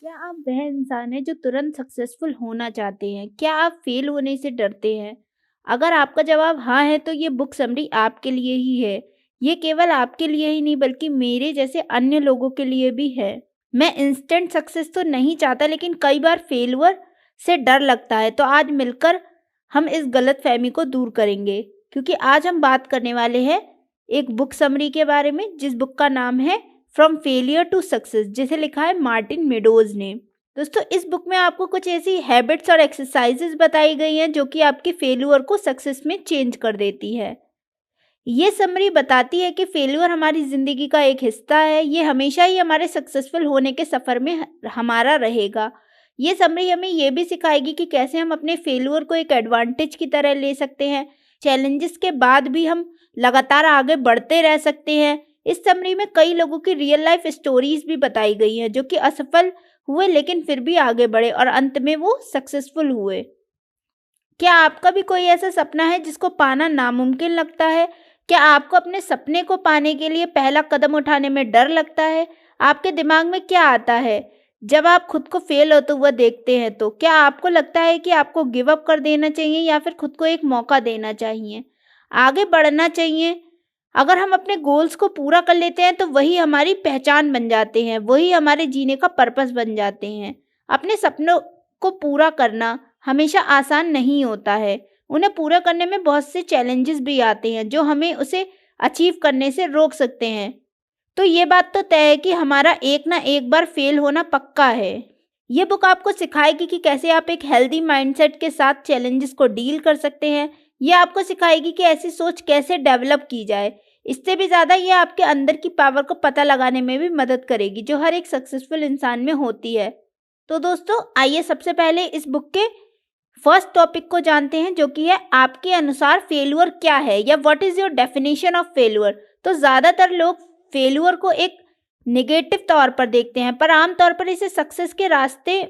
क्या आप वह इंसान हैं जो तुरंत सक्सेसफुल होना चाहते हैं? क्या आप फेल होने से डरते हैं? अगर आपका जवाब हाँ है तो ये बुक समरी आपके लिए ही है। ये केवल आपके लिए ही नहीं बल्कि मेरे जैसे अन्य लोगों के लिए भी है। मैं इंस्टेंट सक्सेस तो नहीं चाहता लेकिन कई बार फेलुअर से डर लगता है। तो आज मिलकर हम इस गलतफहमी को दूर करेंगे क्योंकि आज हम बात करने वाले हैं एक बुक समरी के बारे में जिस बुक का नाम है फ्रॉम फेलियर टू सक्सेस, जिसे लिखा है मार्टिन मेडोज ने। दोस्तों, इस बुक में आपको कुछ ऐसी हैबिट्स और एक्सरसाइजेस बताई गई हैं जो कि आपके फेल्यूर को सक्सेस में चेंज कर देती है। ये समरी बताती है कि फेल्यूर हमारी ज़िंदगी का एक हिस्सा है, ये हमेशा ही हमारे सक्सेसफुल होने के सफ़र में हमारा रहेगा। ये समरी हमें ये भी सिखाएगी कि कैसे हम अपने फेल्यूर को एक एडवांटेज की तरह ले सकते हैं। चैलेंजेस के बाद भी हम लगातार आगे बढ़ते रह सकते हैं। इस समरी में कई लोगों की रियल लाइफ स्टोरीज भी बताई गई हैं जो कि असफल हुए लेकिन फिर भी आगे बढ़े और अंत में वो सक्सेसफुल हुए। क्या आपका भी कोई ऐसा सपना है जिसको पाना नामुमकिन लगता है? क्या आपको अपने सपने को पाने के लिए पहला कदम उठाने में डर लगता है? आपके दिमाग में क्या आता है जब आप खुद को फेल होते हुए देखते हैं? तो क्या आपको लगता है कि आपको गिव अप कर देना चाहिए या फिर खुद को एक मौका देना चाहिए, आगे बढ़ना चाहिए? अगर हम अपने गोल्स को पूरा कर लेते हैं तो वही हमारी पहचान बन जाते हैं, वही हमारे जीने का पर्पस बन जाते हैं। अपने सपनों को पूरा करना हमेशा आसान नहीं होता है। उन्हें पूरा करने में बहुत से चैलेंजेस भी आते हैं जो हमें उसे अचीव करने से रोक सकते हैं। तो ये बात तो तय है कि हमारा एक ना एक बार फेल होना पक्का है। ये बुक आपको सिखाएगी कि कैसे आप एक हेल्दी माइंडसेट के साथ चैलेंजेस को डील कर सकते हैं। ये आपको सिखाएगी कि ऐसी सोच कैसे डेवलप की जाए। इससे भी ज़्यादा ये आपके अंदर की पावर को पता लगाने में भी मदद करेगी जो हर एक सक्सेसफुल इंसान में होती है। तो दोस्तों, आइए सबसे पहले इस बुक के फर्स्ट टॉपिक को जानते हैं जो कि है आपके अनुसार फेल्यूर क्या है या what is your definition of failure. तो ज़्यादातर लोग फेल्यूर को एक नेगेटिव तौर पर देखते हैं पर आमतौर पर इसे सक्सेस के रास्ते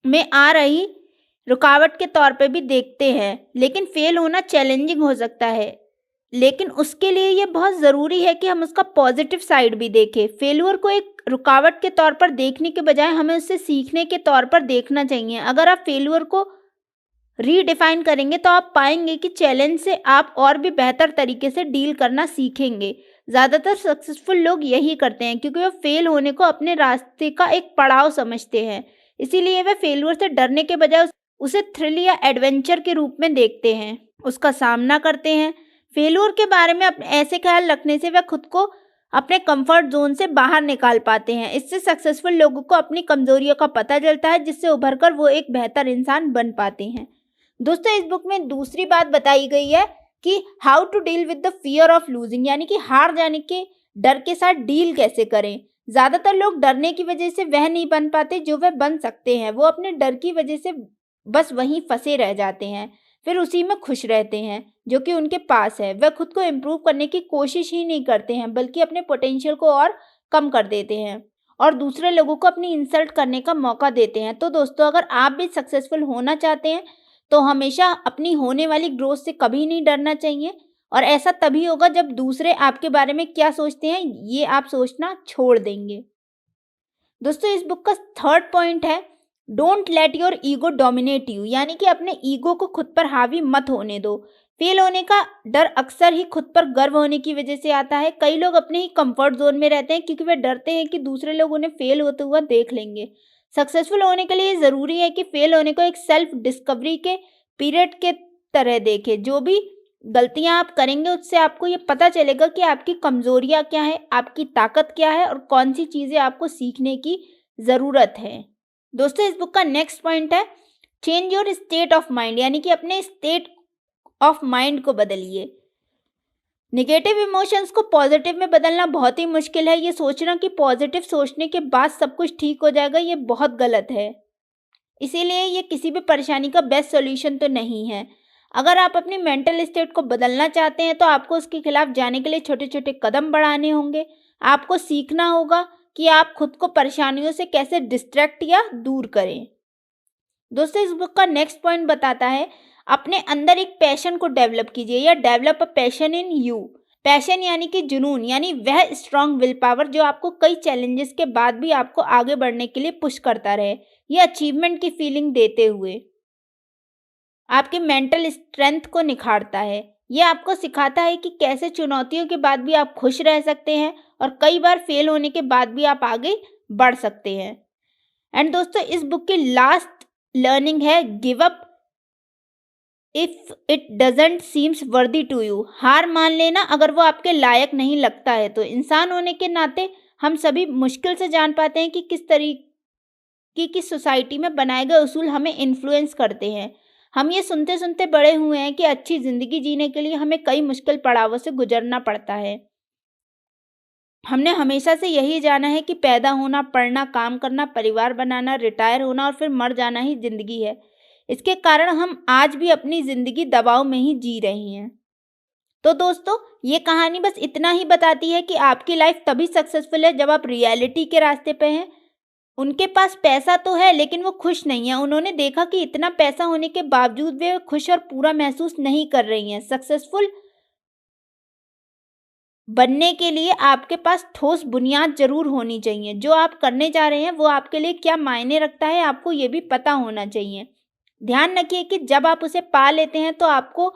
में आ रही रुकावट के तौर पे भी देखते हैं। लेकिन फेल होना चैलेंजिंग हो सकता है, लेकिन उसके लिए ये बहुत ज़रूरी है कि हम उसका पॉजिटिव साइड भी देखें। फेल्यूर को एक रुकावट के तौर पर देखने के बजाय हमें उससे सीखने के तौर पर देखना चाहिए। अगर आप फेल्यूर को रीडिफाइन करेंगे तो आप पाएंगे कि चैलेंज से आप और भी बेहतर तरीके से डील करना सीखेंगे। ज़्यादातर सक्सेसफुल लोग यही करते हैं क्योंकि वो फेल होने को अपने रास्ते का एक पड़ाव समझते हैं। इसीलिए वे फेल्यूर से डरने के बजाय उसे थ्रिल या एडवेंचर के रूप में देखते हैं, उसका सामना करते हैं। फेल्यूर के बारे में अपने ऐसे ख्याल रखने से वे खुद को अपने कंफर्ट जोन से बाहर निकाल पाते हैं। इससे सक्सेसफुल लोगों को अपनी कमजोरियों का पता चलता है जिससे उभरकर वो एक बेहतर इंसान बन पाते हैं। दोस्तों, इस बुक में दूसरी बात बताई गई है कि how to deal with the fear of losing, यानी कि हार जाने के डर के साथ डील कैसे करें। ज़्यादातर लोग डरने की वजह से वह नहीं बन पाते जो वह बन सकते हैं। वो अपने डर की वजह से बस वहीं फंसे रह जाते हैं, फिर उसी में खुश रहते हैं जो कि उनके पास है। वह खुद को इम्प्रूव करने की कोशिश ही नहीं करते हैं बल्कि अपने पोटेंशियल को और कम कर देते हैं और दूसरे लोगों को अपनी इंसल्ट करने का मौका देते हैं। तो दोस्तों, अगर आप भी सक्सेसफुल होना चाहते हैं तो हमेशा अपनी होने वाली ग्रोथ से कभी नहीं डरना चाहिए और ऐसा तभी होगा जब दूसरे आपके बारे में क्या सोचते हैं ये आप सोचना छोड़ देंगे। दोस्तों, इस बुक का थर्ड पॉइंट है don't let your ego dominate you, यानी कि अपने ईगो को खुद पर हावी मत होने दो। फेल होने का डर अक्सर ही खुद पर गर्व होने की वजह से आता है। कई लोग अपने ही कंफर्ट जोन में रहते हैं क्योंकि वे डरते हैं कि दूसरे लोग उन्हें फेल होते हुआ देख लेंगे। सक्सेसफुल होने के लिए ज़रूरी है कि फेल होने को एक सेल्फ डिस्कवरी के पीरियड के तरह देखें। जो भी गलतियां आप करेंगे उससे आपको ये पता चलेगा कि आपकी कमजोरियां क्या है, आपकी ताकत क्या है और कौन सी चीज़ें आपको सीखने की ज़रूरत है। दोस्तों, इस बुक का नेक्स्ट पॉइंट है change your state of mind, यानी कि अपने स्टेट ऑफ माइंड को बदलिए। नेगेटिव इमोशंस को पॉजिटिव में बदलना बहुत ही मुश्किल है। ये सोचना कि पॉजिटिव सोचने के बाद सब कुछ ठीक हो जाएगा, ये बहुत गलत है। इसीलिए ये किसी भी परेशानी का बेस्ट सॉल्यूशन तो नहीं है। अगर आप अपनी मेंटल स्टेट को बदलना चाहते हैं तो आपको उसके खिलाफ जाने के लिए छोटे छोटे कदम बढ़ाने होंगे। आपको सीखना होगा कि आप खुद को परेशानियों से कैसे डिस्ट्रैक्ट या दूर करें। दोस्तों, इस बुक का नेक्स्ट पॉइंट बताता है अपने अंदर एक पैशन को डेवलप कीजिए या develop a passion in you. Passion यानी कि जुनून, यानी वह स्ट्रॉन्ग विल पावर जो आपको कई चैलेंजेस के बाद भी आपको आगे बढ़ने के लिए पुश करता रहे। ये अचीवमेंट की फीलिंग देते हुए आपके मेंटल स्ट्रेंथ को निखारता है। ये आपको सिखाता है कि कैसे चुनौतियों के बाद भी आप खुश रह सकते हैं और कई बार फेल होने के बाद भी आप आगे बढ़ सकते हैं। एंड दोस्तों, इस बुक की लास्ट लर्निंग है give up if it doesn't seems worthy to you. हार मान लेना अगर वो आपके लायक नहीं लगता है। तो इंसान होने के नाते हम सभी मुश्किल से जान पाते हैं कि किस तरीके की सोसाइटी में बनाए गए उसूल हमें इन्फ्लुएंस करते हैं। हम ये सुनते सुनते बड़े हुए हैं कि अच्छी जिंदगी जीने के लिए हमें कई मुश्किल पड़ावों से गुजरना पड़ता है। हमने हमेशा से यही जाना है कि पैदा होना, पढ़ना, काम करना, परिवार बनाना, रिटायर होना और फिर मर जाना ही जिंदगी है। इसके कारण हम आज भी अपनी ज़िंदगी दबाव में ही जी रही हैं। तो दोस्तों, ये कहानी बस इतना ही बताती है कि आपकी लाइफ तभी सक्सेसफुल है जब आप रियलिटी के रास्ते पे हैं। उनके पास पैसा तो है लेकिन वो खुश नहीं है। उन्होंने देखा कि इतना पैसा होने के बावजूद वे खुश और पूरा महसूस नहीं कर रही हैं। सक्सेसफुल बनने के लिए आपके पास ठोस बुनियाद ज़रूर होनी चाहिए। जो आप करने जा रहे हैं वो आपके लिए क्या मायने रखता है, आपको ये भी पता होना चाहिए। ध्यान रखिए कि जब आप उसे पा लेते हैं तो आपको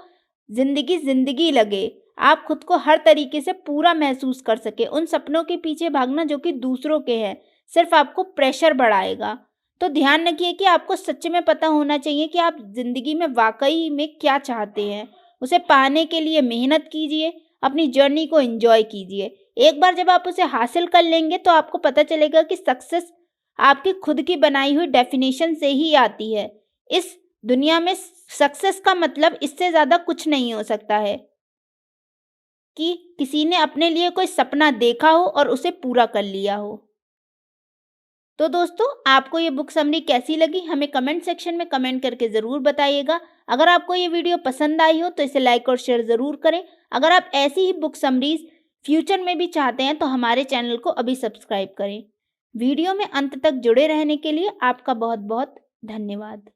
ज़िंदगी ज़िंदगी लगे। आप खुद को हर तरीके से पूरा महसूस कर सकें। उन सपनों के पीछे भागना जो कि दूसरों के हैं, सिर्फ आपको प्रेशर बढ़ाएगा। तो ध्यान रखिए कि आपको सच में पता होना चाहिए कि आप ज़िंदगी में वाक़ई में क्या चाहते हैं। उसे पाने के लिए मेहनत कीजिए, अपनी जर्नी को एन्जॉय कीजिए। एक बार जब आप उसे हासिल कर लेंगे तो आपको पता चलेगा कि सक्सेस आपकी खुद की बनाई हुई डेफिनेशन से ही आती है। इस दुनिया में सक्सेस का मतलब इससे ज़्यादा कुछ नहीं हो सकता है कि किसी ने अपने लिए कोई सपना देखा हो और उसे पूरा कर लिया हो। तो दोस्तों, आपको ये बुक समरी कैसी लगी हमें कमेंट सेक्शन में कमेंट करके ज़रूर बताइएगा। अगर आपको ये वीडियो पसंद आई हो तो इसे लाइक और शेयर ज़रूर करें। अगर आप ऐसी ही बुक समरीज फ्यूचर में भी चाहते हैं तो हमारे चैनल को अभी सब्सक्राइब करें। वीडियो में अंत तक जुड़े रहने के लिए आपका बहुत बहुत धन्यवाद।